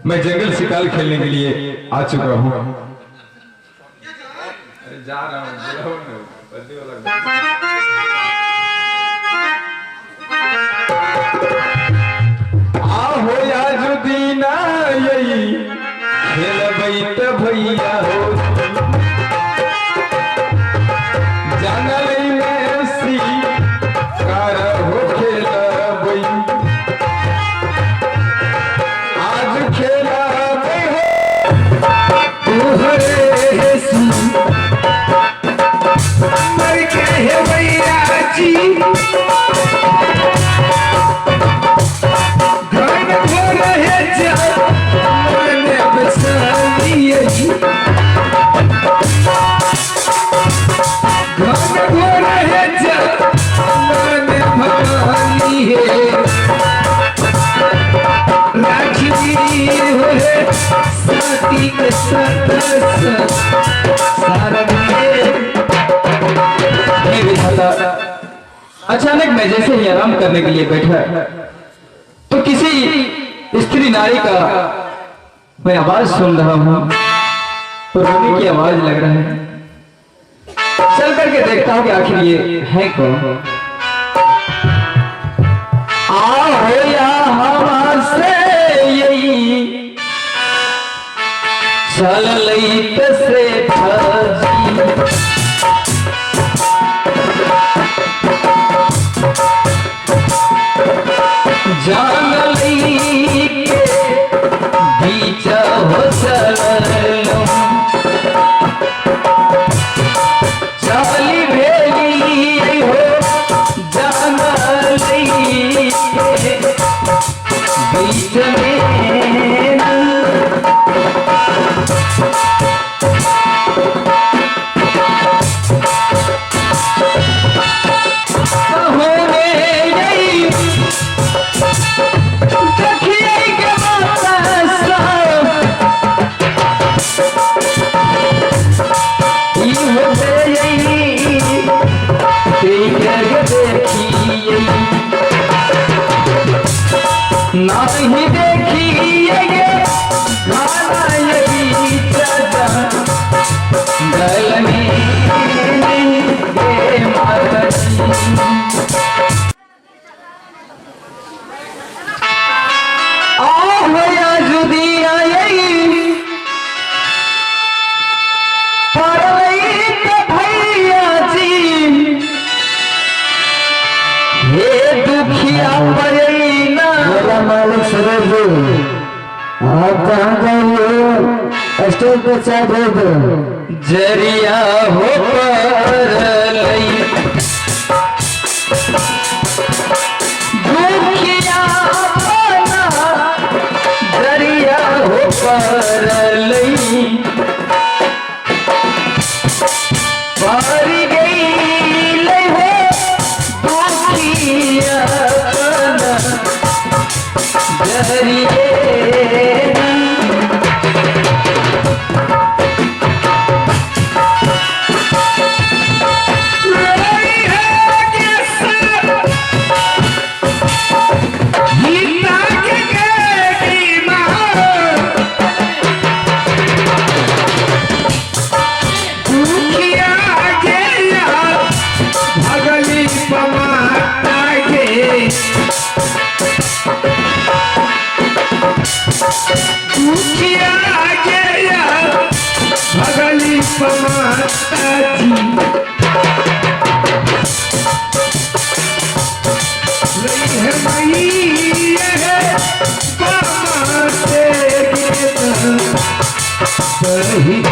मैं जंगल शिकार खेलने के लिए आ चुका हूँ। जा रहा हूँ आहो आज दीना यही खेल बैठ भैया हो जंगल में सी कार हो खेल बई आज खेला तू हरे सी मर के है भैया जी अचानक मैं जैसे ही आराम करने के लिए बैठा तो किसी स्त्री नारी का मैं आवाज सुन रहा हूं तो रोने की आवाज लग रहा है। चल करके देखता हूं कि आखिर ये है कौन। आओ या हमसे यही चल लई से जान लई के बीच हो चाली भेली हो जान लई के बीच में नहीं देखिए खाना यही गल में जुदी आई भैया जी हे दुखिया स्टेज पे चाय दे दो जरिया हो पर दुखिया जरिया हो पर पार गई दुखिया जरिए भगली पमाता जी नहीं है मई है पमाते सही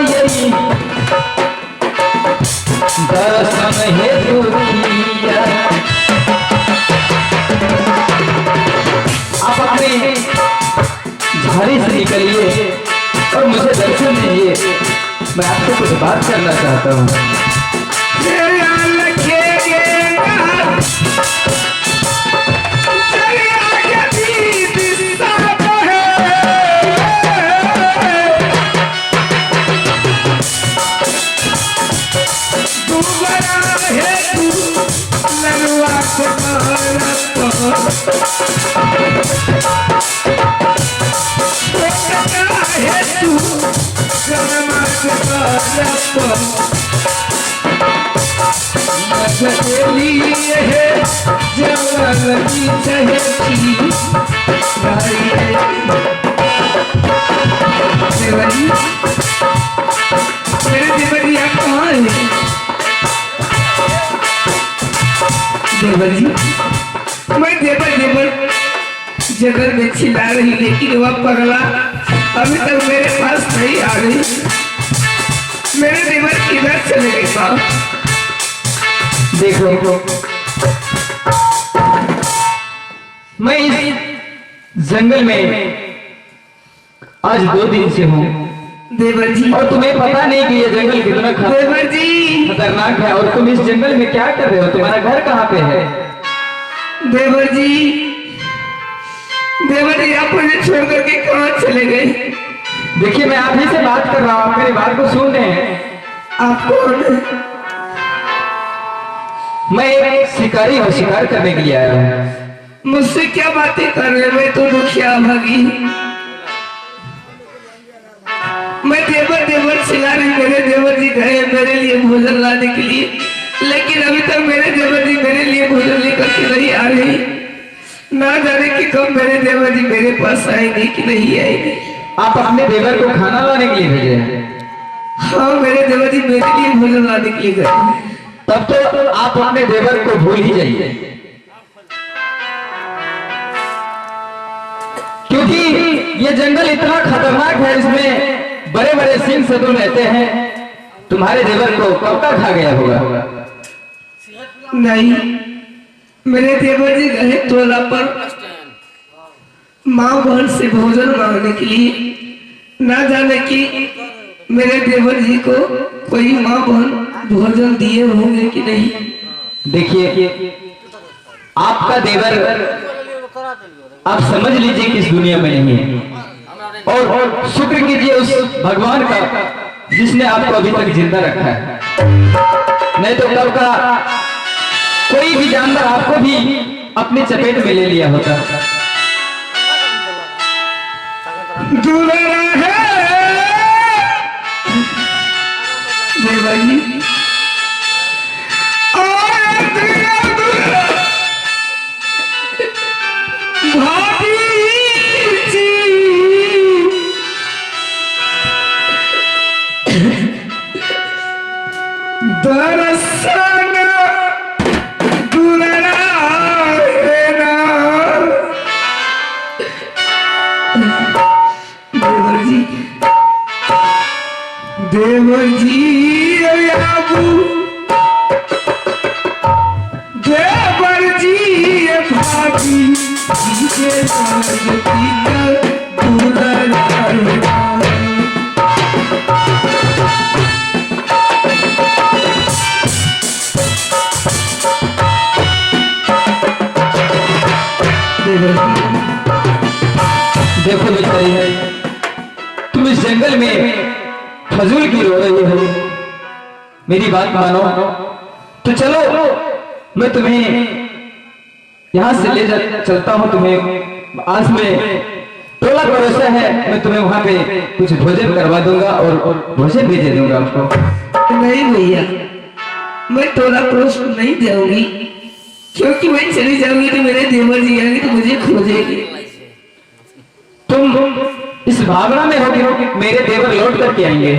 यही दर्शन है दुखिया आप अपने झाड़ी से निकलिए और मुझे दर्शन दीजिए। मैं आपसे कुछ बात करना चाहता हूँ। तू बड़ा है तू लड़वा को है तू कर्मा के लिए है जवानी चहकी देवरी मेरे देवरी आप कहाँ हैं देवर जी मैं देवर जगह में चिल्ला रही लेकिन वह पगला अभी तक मेरे पास नहीं आ रही मेरे देवर किधर चले गए साहब देखो मैं इस जंगल में आज 2 दिन से हूँ देवर जी और तुम्हें पता नहीं कि ये जंगल कितना देवर जी खतरनाक है और तुम इस जंगल में क्या कर रहे हो तुम्हारा घर कहाँ पे है देवर जी आप मुझे छोड़ करके कहाँ चले गए देखिए मैं आप ही से बात कर रहा हूँ आप मेरी बात को सुन रहे हैं आप कौन हैं? मैं एक शिकारी हूँ शिकार करने के लिए आया हूँ मुझसे क्या बातें कर रहे मैं तो दुखिया भागी मैं देवर चिल्ला रही मेरे देवर जी गए मेरे लिए भोजन लाने के लिए लेकिन अभी तक मेरे देवर जी मेरे लिए भोजन लेकर के नहीं आ रही ना जाने कि कब मेरे देवर जी मेरे पास आएंगे कि नहीं आएंगे आप अपने देवर को खाना लाने के लिए भेजे हैं हाँ मेरे देवर जी मेरे लिए भोजन लाने के लिए गए तब तो आप अपने देवर को भूल ही जाइए क्योंकि ये जंगल इतना खतरनाक है इसमें बड़े बड़े सिंह सदुल रहते हैं तुम्हारे देवर को कब तक खा गया होगा नहीं मेरे देवर जी गए टोला पर माँ बहन से भोजन मांगने के लिए ना जाने कि मेरे देवर जी को कोई माँ बहन भोजन दिए होंगे कि नहीं देखिए आपका देवर आप समझ लीजिए कि इस दुनिया में नहीं है और शुक्र कीजिए उस भगवान का जिसने आपको अभी तक जिंदा रखा है नहीं तो कल का कोई भी जानवर आपको भी अपनी चपेट में ले लिया होता दुलारा है देवर जी भाभी जी दरअसल दुलारा है ना देवर जी आबू देवर जी भाभी के राजती का दुलारा देखो बेचारी है तुम इस जंगल में फजूल की रो रही हो मेरी बात मानो तो चलो मैं तुम्हें यहाँ से ले चलता हूँ तुम्हें आज में टोला पड़ोसा है मैं तुम्हें वहाँ पे कुछ भोजन करवा दूंगा और भोजन भी दे दूंगा आपको नहीं भैया मैं टोला पड़ोस को नहीं जाऊंगी क्योंकि मैं चली जाऊंगी तो मेरे देवर जी आएंगे तो मुझे खोजेगी तुम इस भावना में होगी कि मेरे देवर लौट करके आएंगे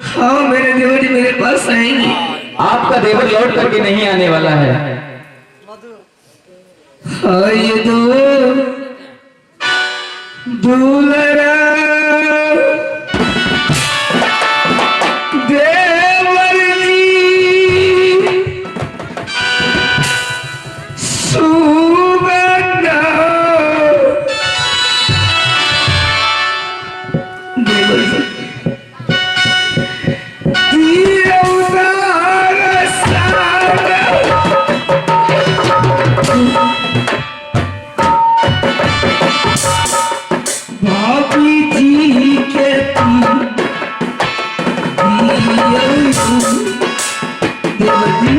हाँ मेरे देवर जी मेरे पास आएंगे आपका देवर लौट करके नहीं आने वाला है हाँ ये दुलारा देवर जी सुगंधा देवर जी भाभी जी के देवर जी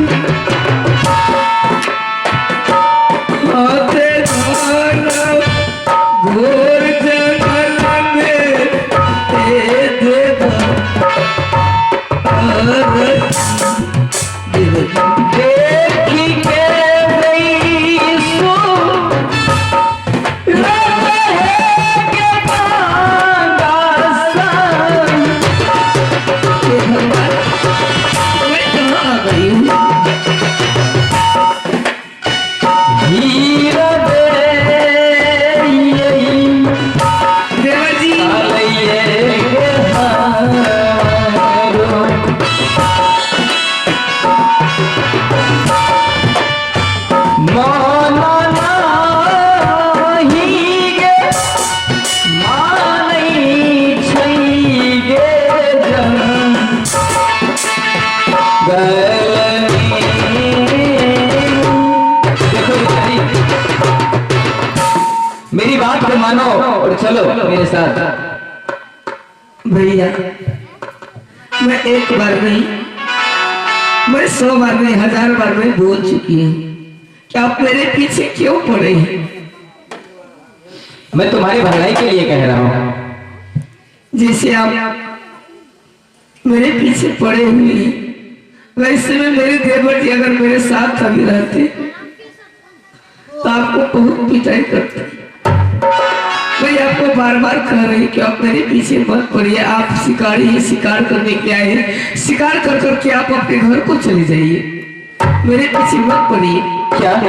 मानो और चलो मेरे साथ। भैया मैं एक बार नहीं, मैं 100 बार नहीं, 1000 बार मैं बोल चुकी हूँ कि आप मेरे पीछे क्यों पड़े हैं। मैं तुम्हारी भलाई के लिए कह रहा हूँ। जैसे आप मेरे पीछे पड़े हुए हैं, वैसे में मेरे देवर जी अगर मेरे साथ कभी रहते तो आपको बहुत पिटाई करते। मैं आपको बार बार कह रही कि आप मेरे पीछे मत पड़िए। आप शिकारी हैं, शिकार करने के आए हैं, शिकार कर करके आप अपने घर को चले जाइए, मेरे पीछे मत पड़िए। क्या आहे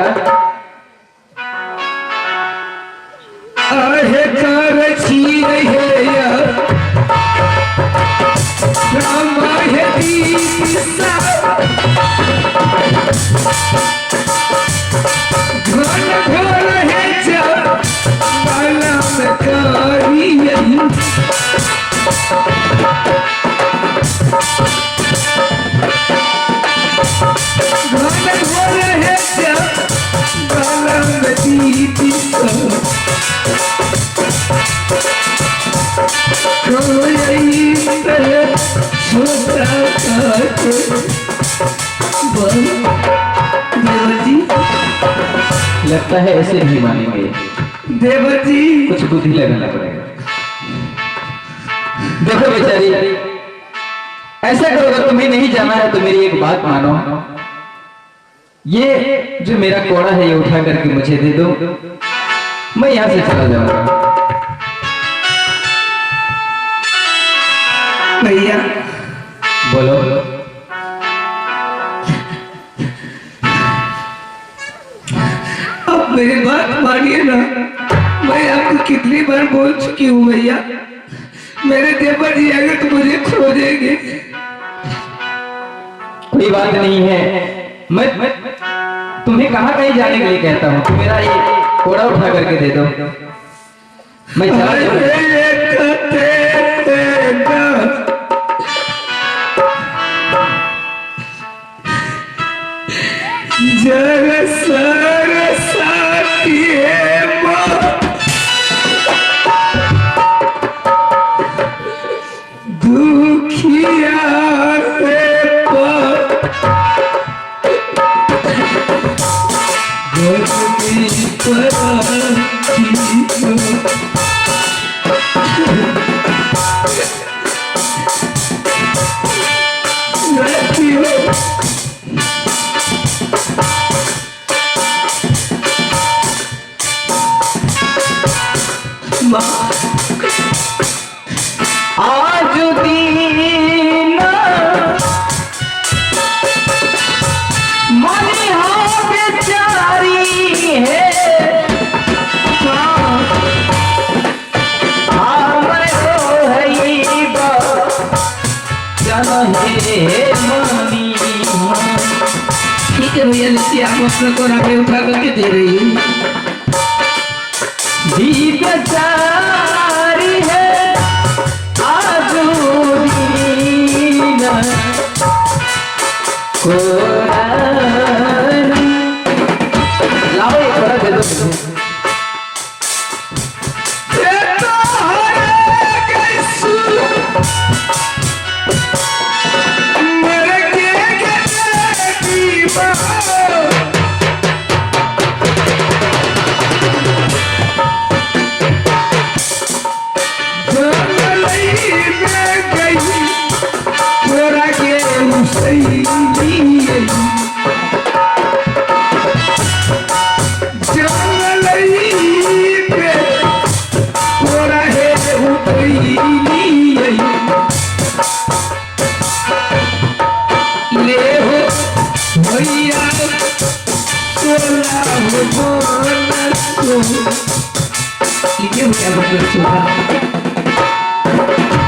कर छी रहे यार रामा है दीसा घन घोर है जा बाला में कारी यही घन घोर है जा बाला में दीसा देवर जी, लगता है ऐसे नहीं मानेंगे। देवर जी कुछ बुद्धि लगाना पड़ेगा। देखो बेचारी, ऐसा करो, अगर तुम्हें नहीं जाना है तो मेरी एक बात मानो। ये जो मेरा कोड़ा है ये उठा करके मुझे दे दो, मैं यहां से चला जाऊंगा। भैया बोलो। अब मेरी बात मानिए ना, मैं आपको कितनी बार बोल चुकी हूँ भैया, मेरे देवर जी अगर तो मुझे खो देंगे। कोई बात नहीं है, मैं तुम्हें कहाँ कहीं जाने के लिए कहता हूँ। मेरा ये कोड़ा उठा करके दे दो, मैं चला जाऊंगा। जर सर साथी है माँ दुखिया से आज दीना मनी हो बेचारी है, ठीक है भैया, लीजिए आप अपना कोरा पे उठा करके दे रही हूँ। जी बेचारी है आज दीना कोरा, लाओ ये कोरा दे दो।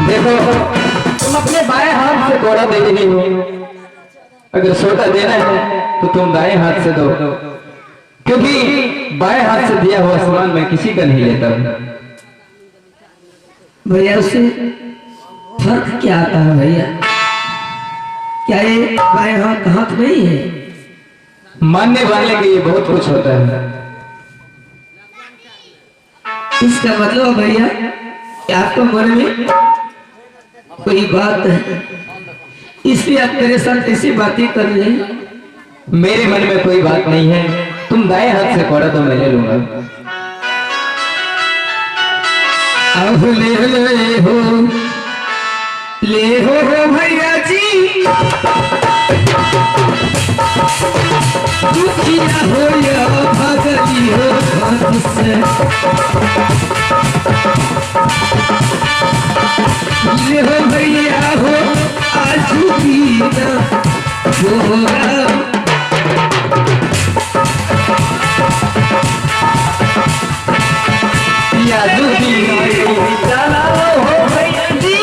देखो तुम अपने बाएं हाथ से घोड़ा दे रही हो, अगर सोटा देना है तो तुम दाएं हाथ से दो, क्योंकि बाएं हाथ से दिया हुआ सामान मैं किसी का नहीं लेता। भैया उससे फर्क क्या आता है भैया? क्या ये बाएं हाथ नहीं है? मानने वाले के लिए बहुत कुछ होता है। इसका मतलब भैया कि आपको मन में कोई बात है, इसलिए आप मेरे साथ ऐसी बातें कर रहे हैं। मेरे मन में कोई बात नहीं है, तुम दाएं हाथ से कोड़ा तो मैं ले लूंगा। अब ले हो भैया जी, दुखिया हो या भगली हो हाथ से, ले हो भैया हो आजू भी ना होगा। यादू भी चला हो भैया जी,